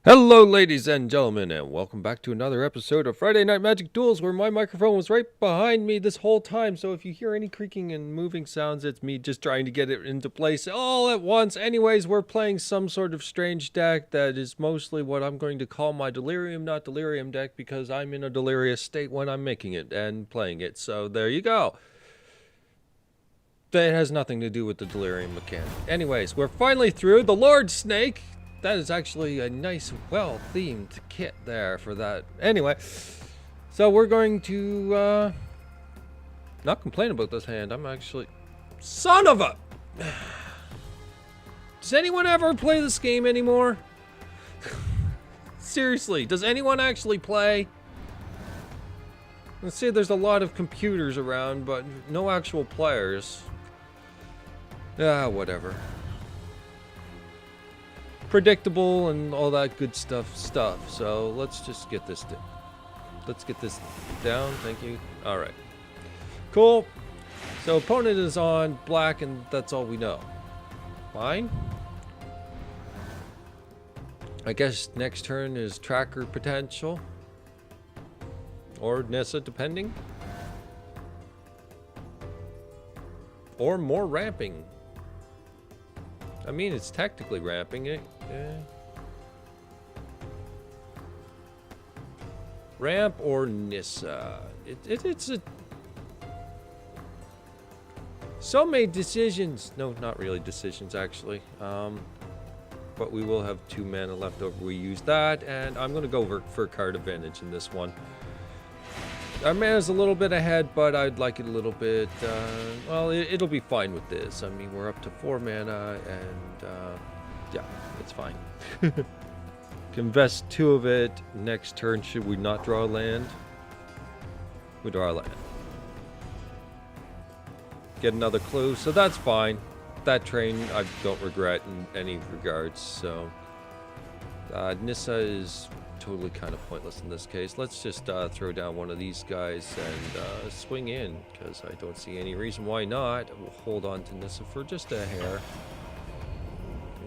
Hello, ladies and gentlemen, and welcome back to another episode of Friday Night Magic Duels, where my microphone was right behind me this whole time. So if you hear any creaking and moving sounds, it's me just trying to get it into place all at once. Anyways, we're playing some sort of strange deck that is mostly what I'm going to call my delirium, not delirium deck, because I'm in a delirious state when I'm making it and playing it. So there you go. That has nothing to do with the delirium mechanic. Anyways, we're finally through the Lord Snake. That is actually a nice, well-themed kit there for that. Anyway, so we're going to not complain about this hand. I'm actually... Son of a... Does anyone ever play this game anymore? Seriously, does anyone actually play? Let's say there's a lot of computers around, but no actual players. Whatever. Predictable and all that good stuff. So let's just get this down. Thank you. All right, cool. So opponent is on black, and that's all we know. Fine. I guess next turn is tracker potential or Nissa, depending, or more ramping. I mean, it's technically ramping it. Ramp or Nissa. It's a... So many decisions. No, not really decisions, actually. But we will have 2 mana left over. We use that, and I'm going to go for card advantage in this one. Our mana's a little bit ahead, but I'd like it a little bit, well, it'll be fine with this. I mean, we're up to 4 mana, and, yeah, it's fine. Can invest 2 of it. Next turn, should we not draw a land? We draw a land. Get another clue, so that's fine. That train, I don't regret in any regards, so... Nissa is... totally kind of pointless in this case. Let's just throw down one of these guys and swing in, because I don't see any reason why not. We'll hold on to Nissa for just a hair.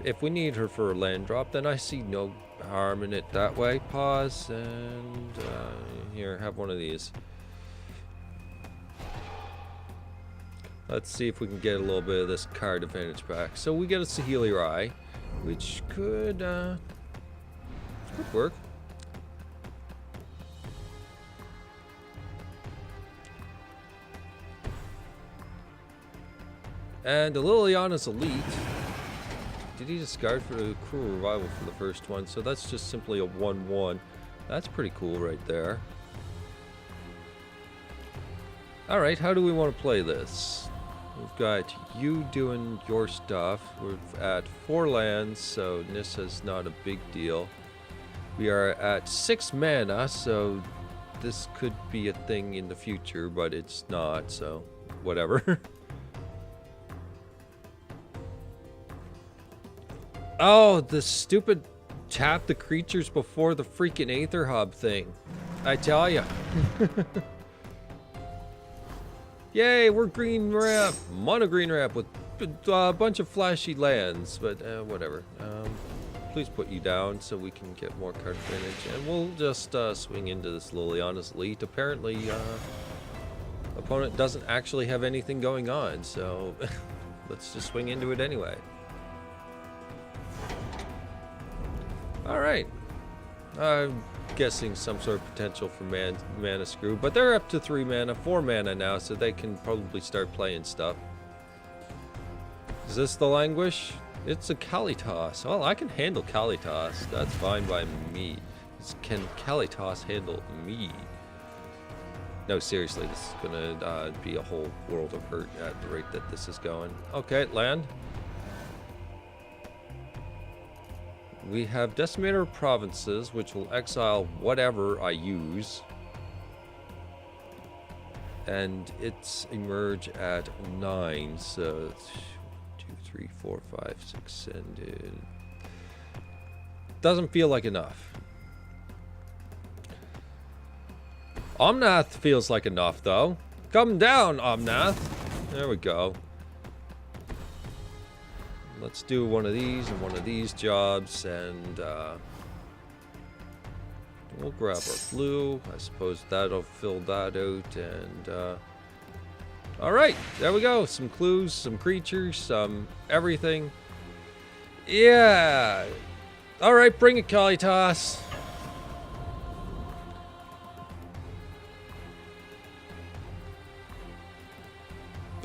If we need her for a land drop, then I see no harm in it that way. Pause, and here, have one of these. Let's see if we can get a little bit of this card advantage back. So we get a Saheeli Rai, which could work. And Liliana's Elite. Did he discard for the Cruel Revival for the first one? So that's just simply a 1/1. That's pretty cool right there. Alright, how do we want to play this? We've got you doing your stuff. We're at 4 lands, so Nissa's not a big deal. We are at 6 mana, so this could be a thing in the future, but it's not, so whatever. Oh, the stupid tap the creatures before the freaking Aether Hub thing. I tell ya. Yay, we're green ramp. Mono green ramp with a bunch of flashy lands, but whatever. Please put you down so we can get more card advantage. And we'll just swing into this Liliana's Elite. Apparently, opponent doesn't actually have anything going on, so let's just swing into it anyway. Alright. I'm guessing some sort of potential for mana screw, but they're up to 3 mana, 4 mana now, so they can probably start playing stuff. Is this the Languish? It's a Kalitas. Well, I can handle Kalitas. That's fine by me. Can Kalitas handle me? No, seriously, this is gonna be a whole world of hurt at the rate that this is going. Okay, land. We have Decimator of Provinces, which will exile whatever I use. And it's emerge at 9, so 2, 3, 4, 5, 6, and it doesn't feel like enough. Omnath feels like enough, though. Come down, Omnath. There we go. Let's do one of these and one of these jobs, and We'll grab our blue. I suppose that'll fill that out. And all right, there we go. Some clues, some creatures, some everything. Yeah. All right, bring it, Kalitas.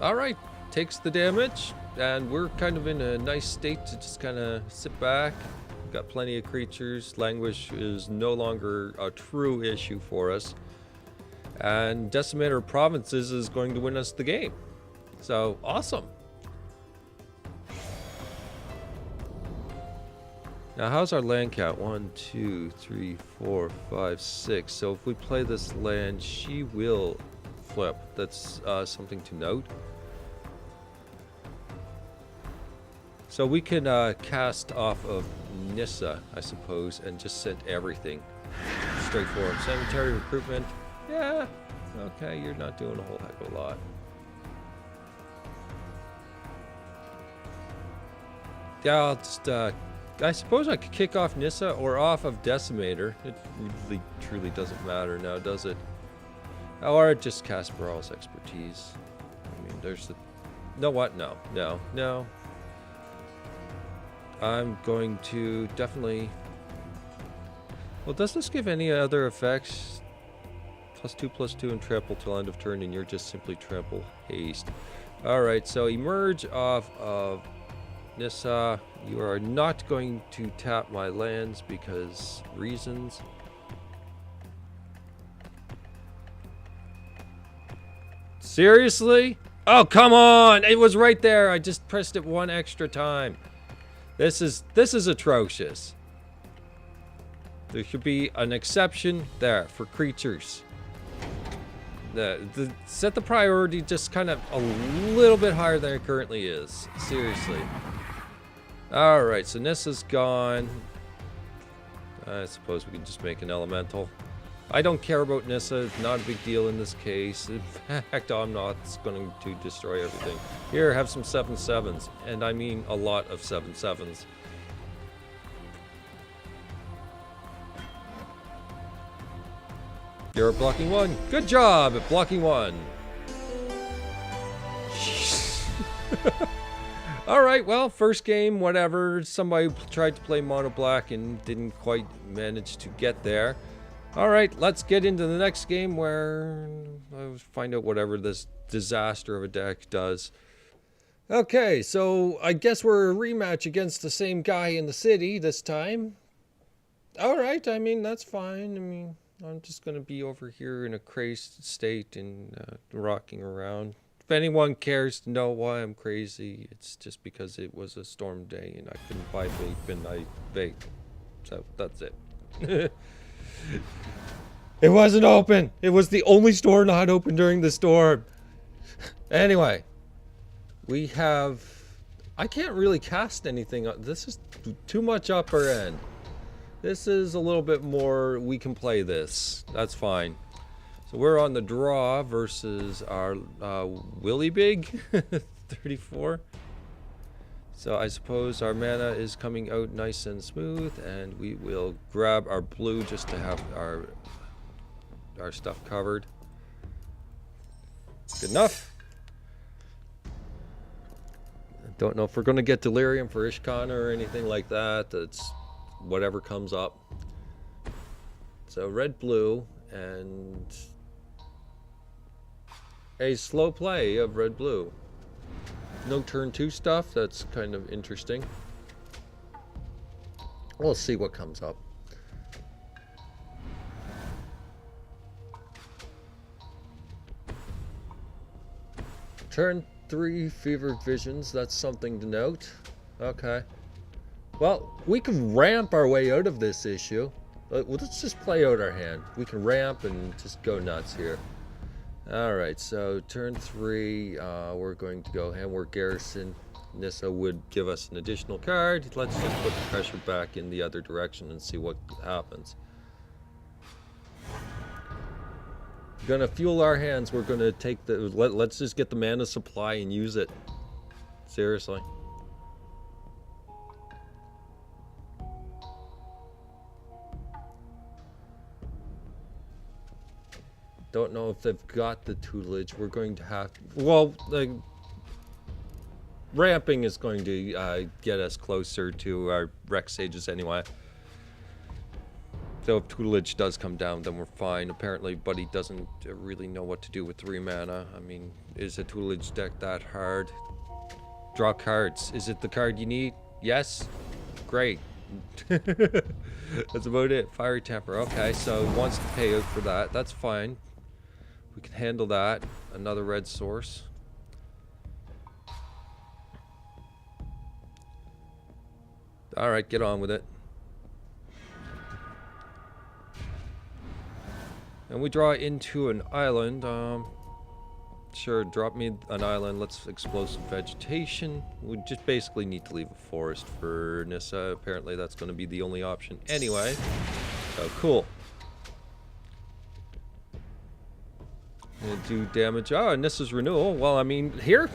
All right, takes the damage, and we're kind of in a nice state to just kind of sit back. We've got plenty of creatures. Languish is no longer a true issue for us. And Decimator of Provinces is going to win us the game. So, awesome. Now, how's our land count? 1, 2, 3, 4, 5, 6. So, if we play this land, she will flip. That's something to note. So, we can cast off of Nissa, I suppose, and just send everything. Straightforward. Cemetery recruitment. Yeah. Okay, you're not doing a whole heck of a lot. Yeah, I'll just, I suppose I could kick off Nissa or off of Decimator. It really, truly doesn't matter now, does it? Or just cast Brawl's Expertise. I mean, there's the... No, what? No. No. No. I'm going to definitely... Well, does this give any other effects? +2/+2 and trample till end of turn, and you're just simply trample haste. Alright, so emerge off of Nissa. You are not going to tap my lands because reasons. Seriously? Oh, come on! It was right there. I just pressed it one extra time. This is atrocious. There should be an exception there for creatures. Set the priority just kind of a little bit higher than it currently is. Seriously. Alright, so Nissa's gone. I suppose we can just make an elemental. I don't care about Nissa. It's not a big deal in this case. In fact, I'm not going to destroy everything. Here, have some 7/7s. And I mean a lot of 7/7s. You're blocking one. Good job at blocking one. Alright, well, first game, whatever. Somebody tried to play mono black and didn't quite manage to get there. Alright, let's get into the next game where I'll find out whatever this disaster of a deck does. Okay, so I guess we're a rematch against the same guy in the city this time. Alright, I mean, that's fine. I mean, I'm just going to be over here in a crazed state and rocking around. If anyone cares to know why I'm crazy, it's just because it was a storm day and I couldn't buy vape and I vape. So that's it. It wasn't open. It was the only store not open during the storm. Anyway, we have... I can't really cast anything. This is too much upper end. This is a little bit more, we can play this. That's fine. So we're on the draw versus our Willy Big 34. So I suppose our mana is coming out nice and smooth, and we will grab our blue just to have our stuff covered. Good enough. I don't know if we're going to get Delirium for Ishkan or anything like that. That's whatever comes up. So red blue and a slow play of red blue. No turn 2 stuff. That's kind of interesting. We'll see what comes up. Turn 3 Fevered Visions. That's something to note. Okay. Well, we can ramp our way out of this issue. Let's just play out our hand. We can ramp and just go nuts here. Alright, so turn 3, we're going to go Hanweir Garrison. Nissa would give us an additional card. Let's just put the pressure back in the other direction and see what happens. Gonna fuel our hands. We're gonna take the... Let's just get the mana supply and use it. Seriously. don't know if they've got the tutelage. We're going to have... Well, the ramping is going to get us closer to our rec sages anyway. So if tutelage does come down, then we're fine. Apparently, Buddy doesn't really know what to do with 3 mana. I mean, is a tutelage deck that hard? Draw cards. Is it the card you need? Yes? Great. That's about it. Fiery Temper. Okay, so he wants to pay out for that. That's fine. We can handle that. Another red source. Alright, get on with it. And we draw into an island. Sure, drop me an island. Let's explosive vegetation. We just basically need to leave a forest for Nissa. Apparently that's going to be the only option anyway. Oh, cool. Gonna do damage. Oh, Nissa's renewal. Well, I mean, here...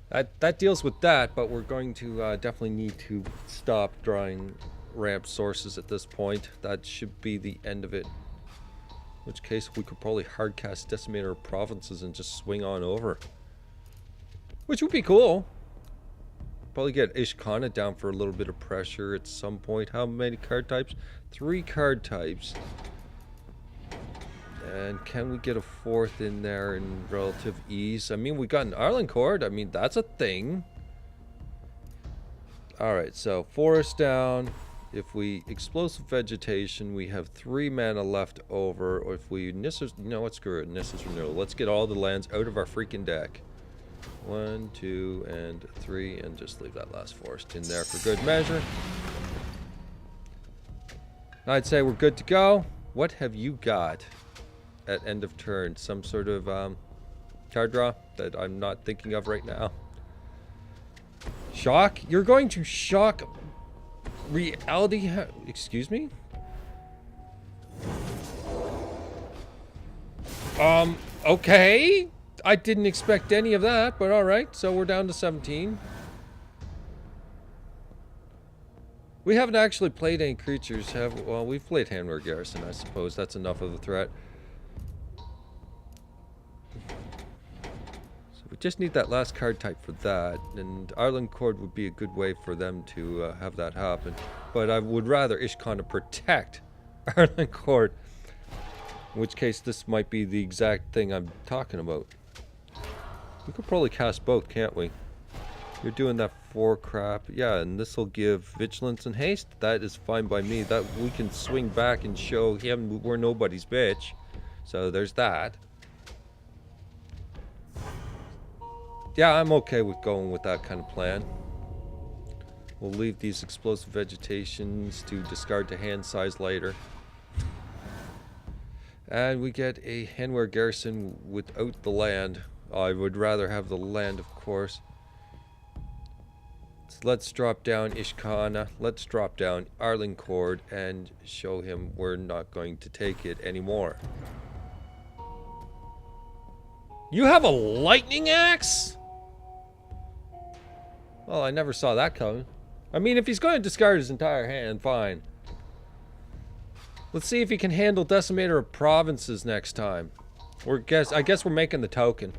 that deals with that, but we're going to definitely need to stop drawing ramp sources at this point. That should be the end of it. In which case, we could probably hardcast Decimator of Provinces and just swing on over. Which would be cool. Probably get Ishkana down for a little bit of pressure at some point. How many card types? 3 card types. And can we get a 4th in there in relative ease? I mean, we got an Arlencord. I mean, that's a thing. Alright, so forest down. If we explosive vegetation, we have 3 mana left over. Or if we Nissa's, you know what, screw it, Nissa's renewal. Let's get all the lands out of our freaking deck. 1, 2, and 3, and just leave that last forest in there for good measure. I'd say we're good to go. What have you got at end of turn? Some sort of card draw that I'm not thinking of right now. Shock? You're going to shock reality? Excuse me? Okay. I didn't expect any of that, but alright. So we're down to 17. We haven't actually played any creatures, have we? Well, we've played Hanweir Garrison, I suppose. That's enough of a threat. So we just need that last card type for that, and Arlencord would be a good way for them to have that happen. But I would rather Ishkana protect Arlencord, in which case this might be the exact thing I'm talking about. We could probably cast both, can't we? You're doing that 4 crap. Yeah, and this will give Vigilance and Haste. That is fine by me. That we can swing back and show him we're nobody's bitch. So there's that. Yeah, I'm okay with going with that kind of plan. We'll leave these explosive vegetations to discard to hand size later. And we get a Hanweir Garrison without the land. I would rather have the land, of course. So let's drop down Ishkana. Let's drop down Arlencord and show him we're not going to take it anymore. You have a lightning axe? Well, I never saw that coming. I mean, if he's going to discard his entire hand, fine. Let's see if he can handle Decimator of Provinces next time. I guess we're making the token.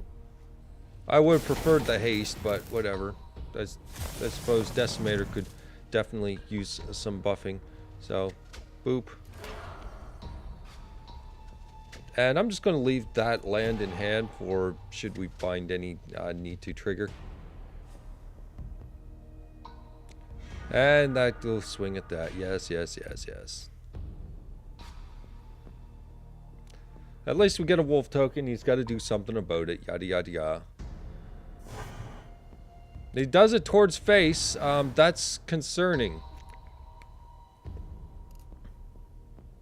I would have preferred the haste, but whatever. I suppose Decimator could definitely use some buffing. So, boop. And I'm just going to leave that land in hand for should we find any need to trigger. And that will swing at that. Yes, yes, yes, yes. At least we get a wolf token. He's got to do something about it. Yada, yada, yada. He does it towards face. That's concerning.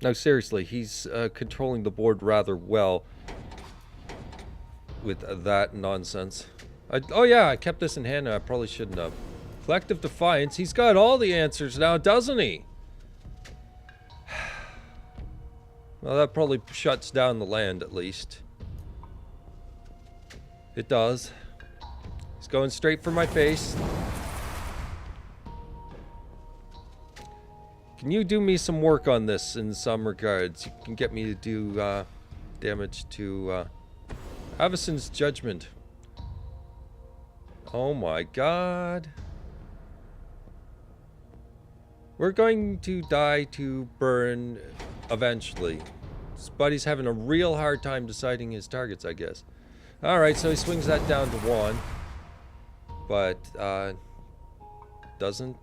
No, seriously. He's controlling the board rather well with that nonsense. Oh, yeah. I kept this in hand. I probably shouldn't have. Collective Defiance. He's got all the answers now, doesn't he? Well, that probably shuts down the land, at least. It does. He's going straight for my face. Can you do me some work on this in some regards? You can get me to do damage to Avacyn's Judgment. Oh my god. We're going to die to burn eventually. But he's having a real hard time deciding his targets, I guess. Alright, so he swings that down to 1. But, doesn't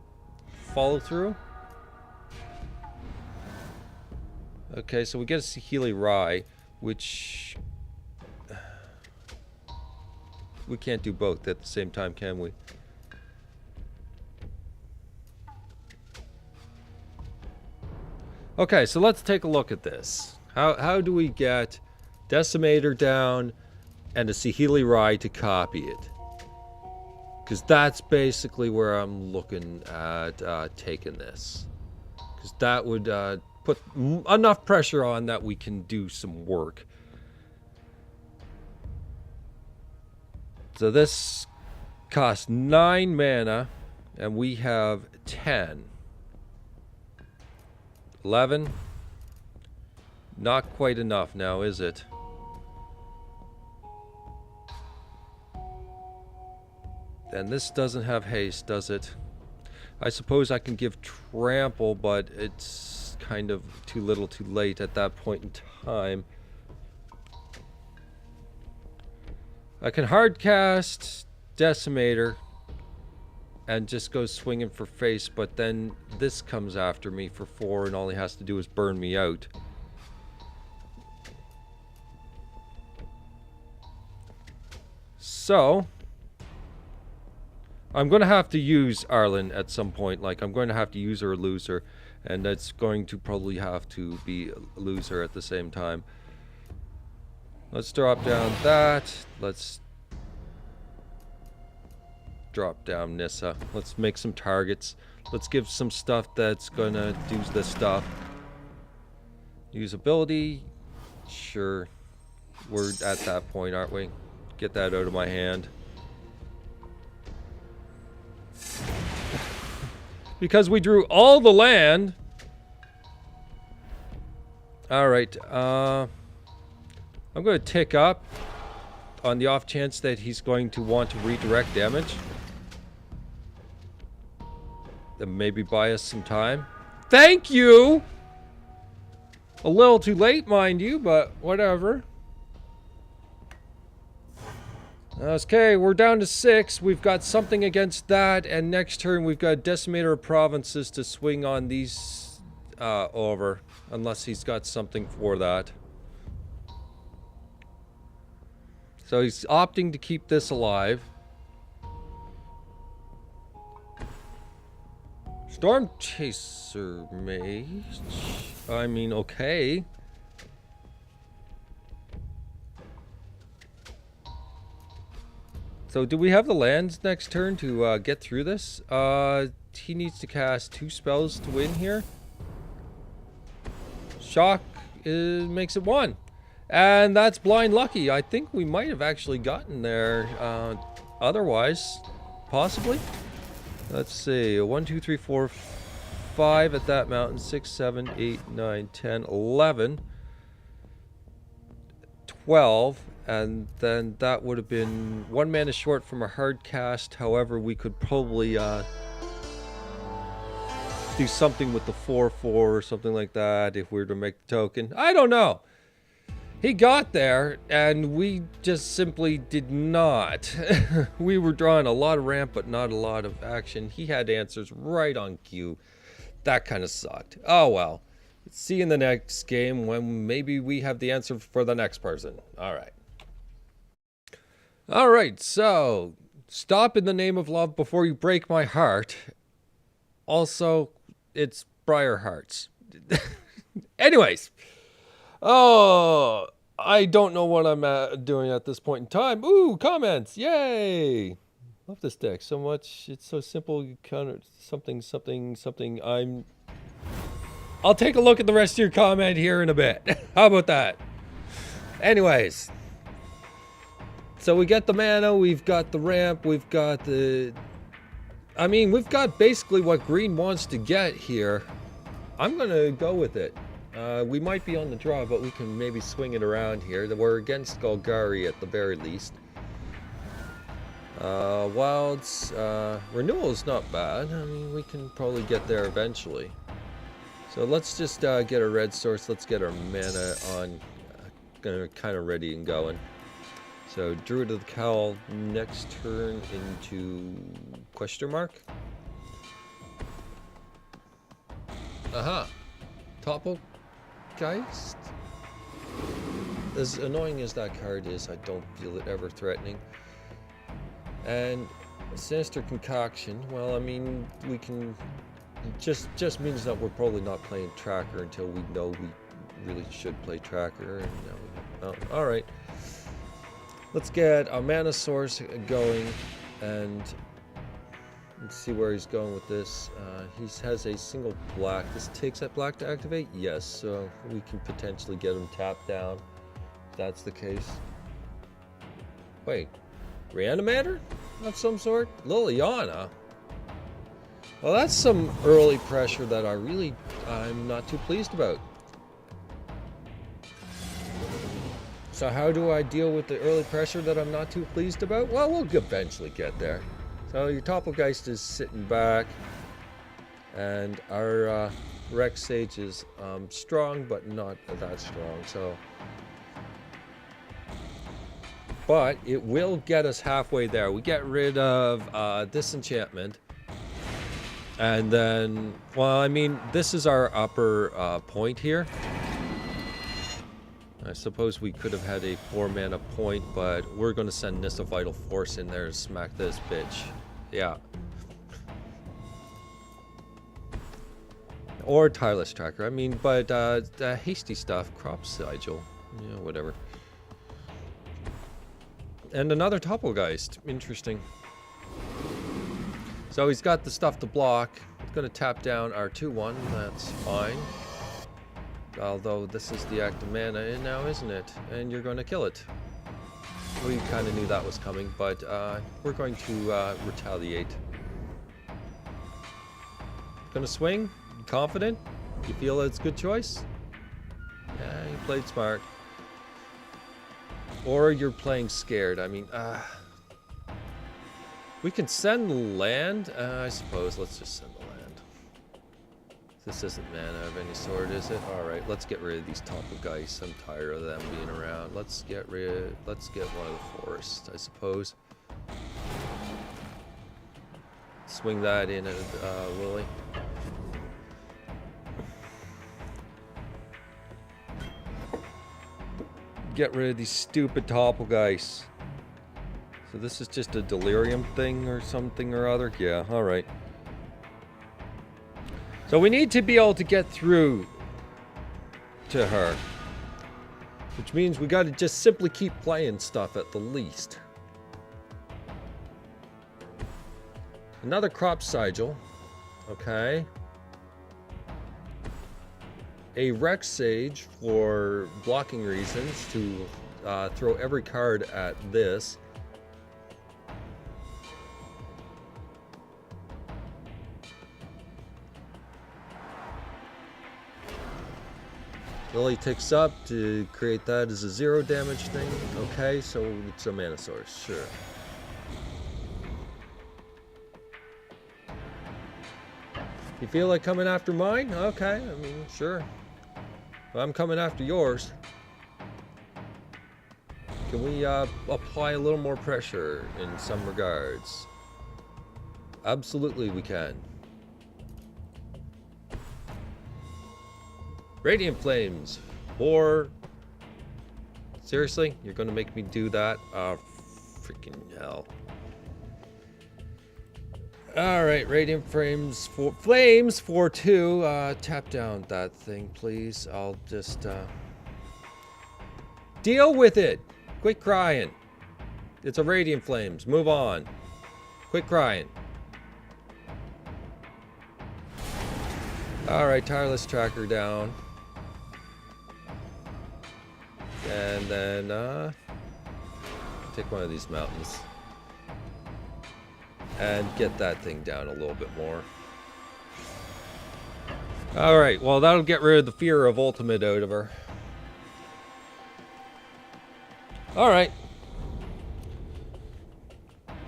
follow through. Okay, so we get a Saheeli Rai, which... we can't do both at the same time, can we? Okay, so let's take a look at this. How do we get Decimator down and a Saheeli Rai to copy it? Because that's basically where I'm looking at taking this. Because that would put enough pressure on that we can do some work. So this costs 9 mana, and we have 10. 11. Not quite enough now, is it? And this doesn't have haste, does it? I suppose I can give trample, but it's kind of too little too late at that point in time. I can hard cast Decimator and just go swinging for face, but then this comes after me for 4 and all he has to do is burn me out. So I'm going to have to use Arlen at some point. Like, I'm going to have to use her or lose her, and that's going to probably have to be a loser at the same time. Let's drop down that. Let's drop down Nissa. Let's make some targets. Let's give some stuff that's gonna do this stuff. Use ability. Sure. We're at that point, aren't we? Get that out of my hand. Because we drew all the land. Alright, I'm going to tick up on the off chance that he's going to want to redirect damage. Then maybe buy us some time. Thank you! A little too late, mind you, but whatever. Okay, we're down to 6. We've got something against that, and next turn we've got Decimator of Provinces to swing on these over, unless he's got something for that. So he's opting to keep this alive. Storm Chaser Mage. I mean, okay. So do we have the lands next turn to get through this? He needs to cast 2 spells to win here. Shock makes it 1. And that's blind lucky. I think we might have actually gotten there otherwise. Possibly. Let's see. 1, 2, 3, 4, 5 at that mountain. 6, 7, 8, 9, 10, 11. 12. And then that would have been 1 mana short from a hard cast. However, we could probably do something with the 4/4 or something like that if we were to make the token. I don't know. He got there, and we just simply did not. We were drawing a lot of ramp, but not a lot of action. He had answers right on cue. That kind of sucked. Oh well. See you in the next game when maybe we have the answer for the next person. All right. All right, so stop in the name of love before you break my heart. Also, it's Briar Hearts. Anyways. Oh, I don't know what I'm doing at this point in time. Ooh, comments. Yay. Love this deck so much. It's so simple. You counter something. I'll take a look at the rest of your comment here in a bit. How about that? Anyways. So we get the mana, we've got the ramp, we've got the... I mean, we've got basically what green wants to get here. I'm going to go with it. We might be on the draw, but we can maybe swing it around here. We're against Golgari at the very least. Wilds, Renewal is not bad. I mean, we can probably get there eventually. So let's just get a red source. Let's get our mana on, kind of ready and going. So Druid of the Cowl next turn into question mark. Aha! Topplegeist. As annoying as that card is, I don't feel it ever threatening. And Sinister Concoction, well, I mean, we can... Just means that we're probably not playing Tracker until we know we really should play Tracker. And oh, alright. Let's get a mana source going and let's see where he's going with this. He has a single black. This takes that black to activate? Yes, so we can potentially get him tapped down if that's the case. Wait, Reanimator of some sort? Liliana? Well, that's some early pressure that I'm not too pleased about. So how do I deal with the early pressure that I'm not too pleased about? Well, we'll eventually get there. So your Topplegeist is sitting back, and our Rex Sage is strong, but not that strong. So, but it will get us halfway there. We get rid of Disenchantment, and then, well, I mean, this is our upper point here. I suppose we could have had a 4-mana point, but we're going to send Nissa Vital Force in there and smack this bitch. Yeah. Or Tireless Tracker. I mean, but the hasty stuff, Crop Sigil, yeah, whatever. And another Topplegeist. Interesting. So he's got the stuff to block. He's going to tap down our 2/1. That's fine. Although this is the active mana now, isn't it? And you're going to kill it. We kind of knew that was coming, but we're going to retaliate. Gonna swing? Confident? You feel it's a good choice? Yeah, you played smart. Or you're playing scared. I mean, we can send land, I suppose. Let's just send the land. This isn't mana of any sort, is it? Alright, let's get rid of these Topplegeists. I'm tired of them being around. Let's get one of the forests, I suppose. Swing that in at Lily. Get rid of these stupid Topplegeists. So this is just a delirium thing or something or other? Yeah, alright. So we need to be able to get through to her. Which means we gotta just simply keep playing stuff at the least. Another Crop Sigil. Okay. A Rex Sage for blocking reasons to throw every card at this. Lily ticks up to create that as a 0 damage thing. Okay, so it's a mana source, sure. You feel like coming after mine? Okay, I mean, sure. I'm coming after yours. Can we apply a little more pressure in some regards? Absolutely we can. Radiant Flames. Or... Seriously? You're gonna make me do that? Oh, freaking hell. Alright, Radiant Flames for 2. Tap down that thing, please. I'll just, deal with it! Quit crying. It's a Radiant Flames. Move on. Quit crying. Alright, Tireless Tracker down. And then, take one of these mountains. And get that thing down a little bit more. Alright, well that'll get rid of the fear of ultimate out of her. Alright.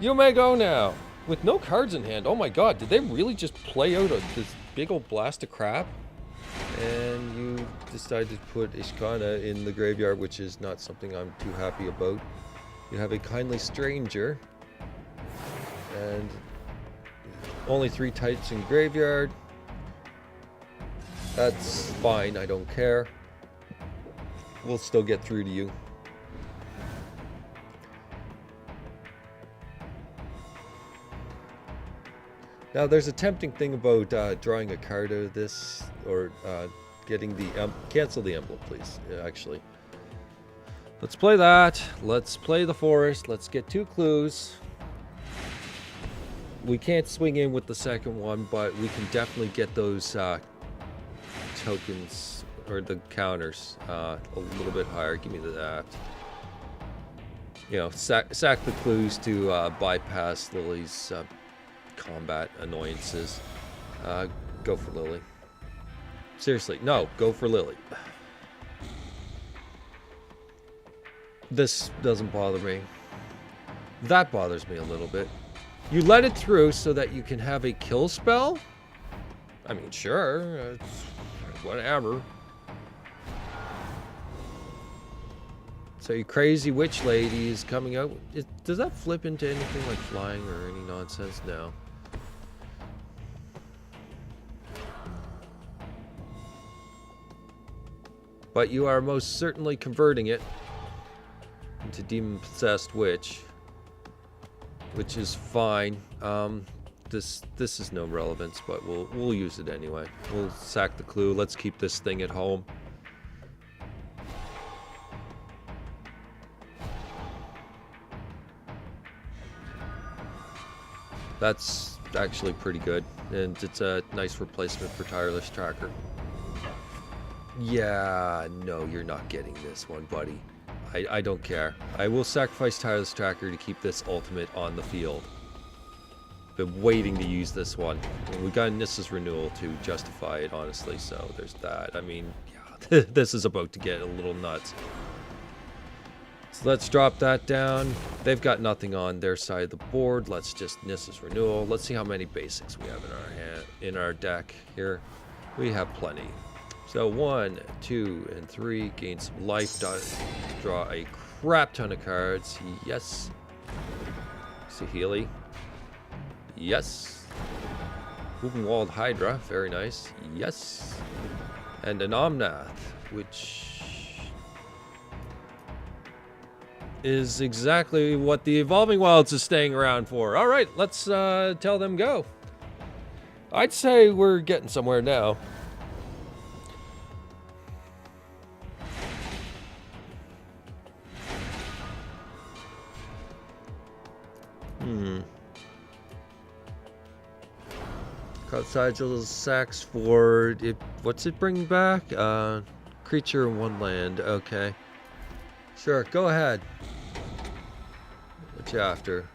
You may go now. With no cards in hand. Oh my god, did they really just play out this big old blast of crap? And you decided to put Ishkana in the graveyard, which is not something I'm too happy about. You have a Kindly Stranger. And only 3 Tights in graveyard. That's fine, I don't care. We'll still get through to you. Now there's a tempting thing about drawing a card out of this, or getting the cancel the emblem, please. Actually, let's play that. Let's play the forest. Let's get 2 clues. We can't swing in with the second one, but we can definitely get those tokens or the counters a little bit higher. Give me that. You know, sack the clues to bypass Lily's combat annoyances. Go for Lily. Seriously, no, go for Lily. This doesn't bother me. That bothers me a little bit. You let it through so that you can have a kill spell? I mean, sure, whatever. So your crazy witch lady is coming out. Does that flip into anything like flying or any nonsense? No. But you are most certainly converting it into Demon Possessed Witch, which is fine. This is no relevance, but we'll use it anyway. We'll sack the clue. Let's keep this thing at home. That's actually pretty good, and it's a nice replacement for Tireless Tracker. Yeah, no, you're not getting this one, buddy. I don't care. I will sacrifice Tireless Tracker to keep this ultimate on the field. Been waiting to use this one. And we got Nissa's Renewal to justify it, honestly, so there's that. I mean, yeah, this is about to get a little nuts. So let's drop that down. They've got nothing on their side of the board. Let's just Nissa's Renewal. Let's see how many basics we have in our deck here. We have plenty. So 1, 2, and 3. Gain some life. Draw a crap ton of cards. Yes. Saheeli. Yes. Moving Walled Hydra. Very nice. Yes. And an Omnath, which is exactly what the Evolving Wilds is staying around for. All right, let's tell them go. I'd say we're getting somewhere now. Cut Sigil's sacks for it. What's it bringing back? Creature in 1 land. Okay. Sure, go ahead. What you after?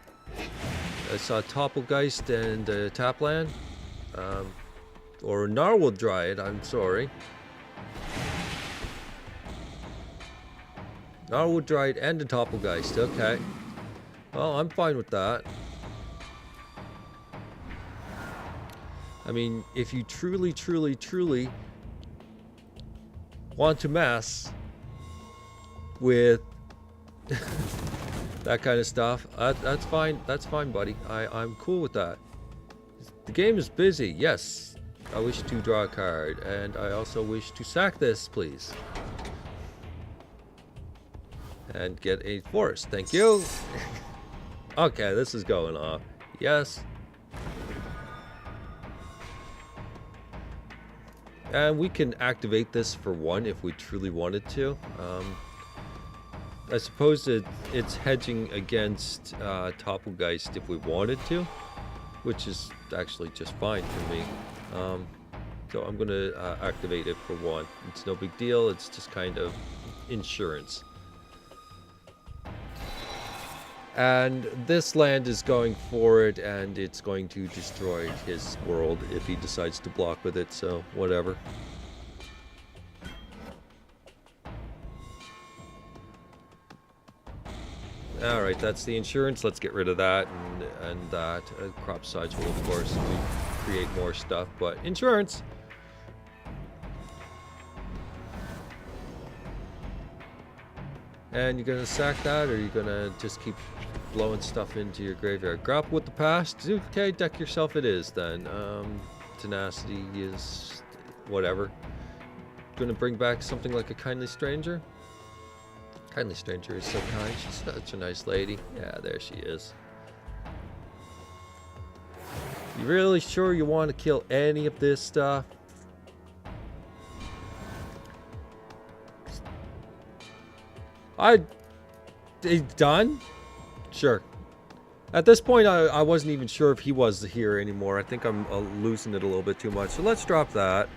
I saw Topplegeist and tap land. Or Gnarlwood Dryad, I'm sorry. Gnarlwood Dryad and a Topplegeist, okay. Well, I'm fine with that. I mean, if you truly, truly, truly want to mess with that kind of stuff, that's fine. That's fine, buddy. I'm cool with that. The game is busy. Yes. I wish to draw a card, and I also wish to sack this, please. And get a forest. Thank you. Okay, this is going off. Yes. And we can activate this for 1 if we truly wanted to. I suppose it's hedging against Topplegeist if we wanted to, which is actually just fine for me. So I'm going to activate it for 1. It's no big deal. It's just kind of insurance. And this land is going for it, and it's going to destroy his world if he decides to block with it, so whatever. Alright, that's the insurance. Let's get rid of that and that. Crop size will, of course, create more stuff, but insurance! And you're gonna sack that, or you're gonna just keep blowing stuff into your graveyard? Grapple with the past? Okay, deck yourself it is then. Tenacity is whatever. Gonna bring back something like a Kindly Stranger? Kindly Stranger is so kind. She's such a nice lady. Yeah, there she is. You really sure you want to kill any of this stuff? He's done? Sure. At this point, I wasn't even sure if he was here anymore. I think I'm losing it a little bit too much. So let's drop that.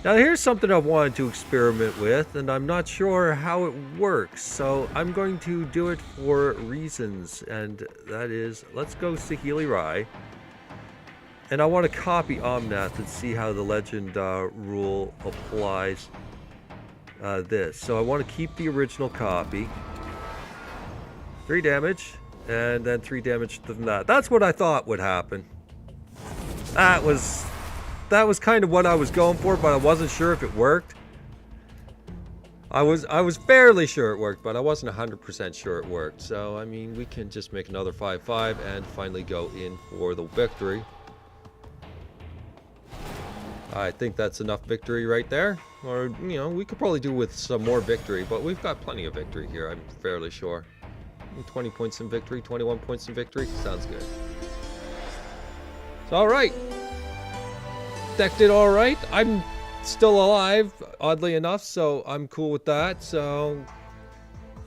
Now here's something I wanted to experiment with, and I'm not sure how it works. So I'm going to do it for reasons, and that is, let's go Saheeli Rai. And I want to copy Omnath and see how the legend rule applies this. So I want to keep the original copy. 3 damage, and then 3 damage from that. That's what I thought would happen. That was kind of what I was going for, but I wasn't sure if it worked. I was fairly sure it worked, but I wasn't 100% sure it worked. So, I mean, we can just make another 5/5 and finally go in for the victory. I think that's enough victory right there. Or, you know, we could probably do with some more victory, but we've got plenty of victory here, I'm fairly sure. 20 points in victory, 21 points in victory. Sounds good. So, alright. Deck did alright. I'm still alive, oddly enough, so I'm cool with that. So,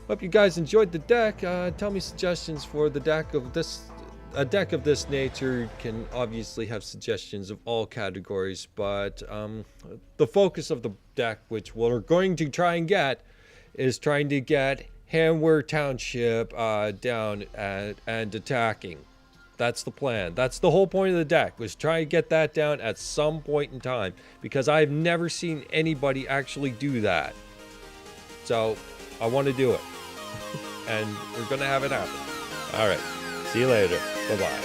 hope you guys enjoyed the deck. Tell me suggestions for the deck of this. A deck of this nature can obviously have suggestions of all categories, but the focus of the deck, which we're going to try and get, is trying to get Hanweir Township down and attacking. That's the plan. That's the whole point of the deck, was try to get that down at some point in time, because I've never seen anybody actually do that. So I want to do it, and we're gonna have it happen. All right, see you later. Bye-bye.